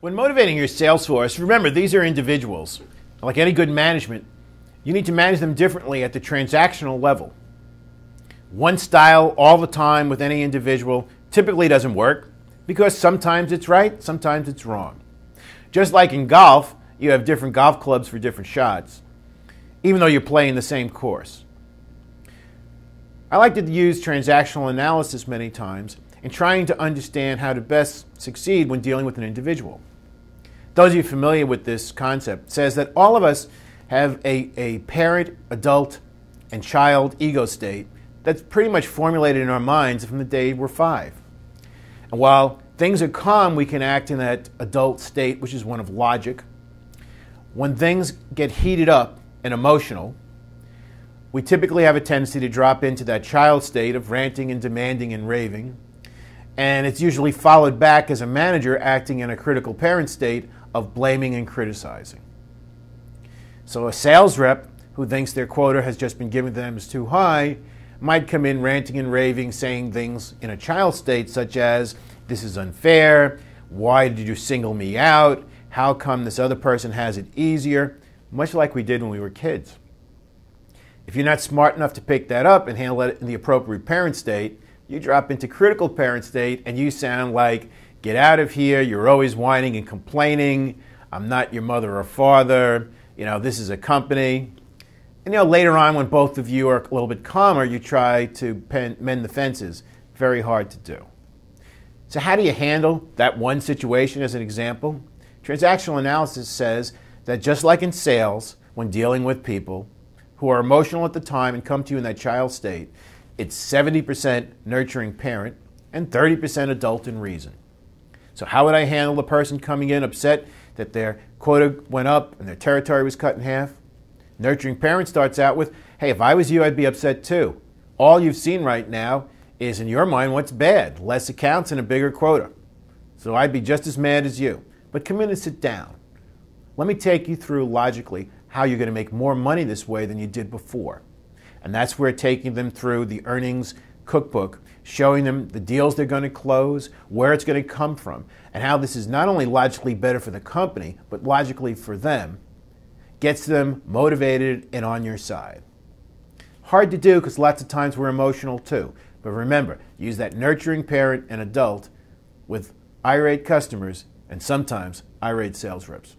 When motivating your sales force, remember these are individuals. Like any good management, you need to manage them differently at the transactional level. One style all the time with any individual typically doesn't work because sometimes it's right, sometimes it's wrong. Just like in golf, you have different golf clubs for different shots, even though you're playing the same course. I like to use transactional analysis many times in trying to understand how to best succeed when dealing with an individual. Those of you familiar with this concept says that all of us have a parent, adult, and child ego state that's pretty much formulated in our minds from the day we're 5. And while things are calm, we can act in that adult state, which is one of logic. When things get heated up and emotional, we typically have a tendency to drop into that child state of ranting and demanding and raving. And it's usually followed back as a manager acting in a critical parent state of blaming and criticizing. So a sales rep who thinks their quota has just been given to them is too high might come in ranting and raving, saying things in a child state such as, "This is unfair, why did you single me out, how come this other person has it easier," much like we did when we were kids. If you're not smart enough to pick that up and handle it in the appropriate parent state, you drop into critical parent state and you sound like, "Get out of here, you're always whining and complaining, I'm not your mother or father, this is a company." And later on when both of you are a little bit calmer, you try to mend the fences. Very hard to do. So how do you handle that one situation as an example? Transactional analysis says that just like in sales, when dealing with people who are emotional at the time and come to you in that child state, it's 70% nurturing parent and 30% adult in reason. So how would I handle the person coming in upset that their quota went up and their territory was cut in half? Nurturing parent starts out with, "Hey, if I was you, I'd be upset too. All you've seen right now is, in your mind, what's bad, less accounts and a bigger quota. So I'd be just as mad as you. But come in and sit down. Let me take you through logically how you're going to make more money this way than you did before." And that's where taking them through the earnings cookbook, showing them the deals they're going to close, where it's going to come from, and how this is not only logically better for the company, but logically for them, gets them motivated and on your side. Hard to do because lots of times we're emotional too. But remember, use that nurturing parent and adult with irate customers and sometimes irate sales reps.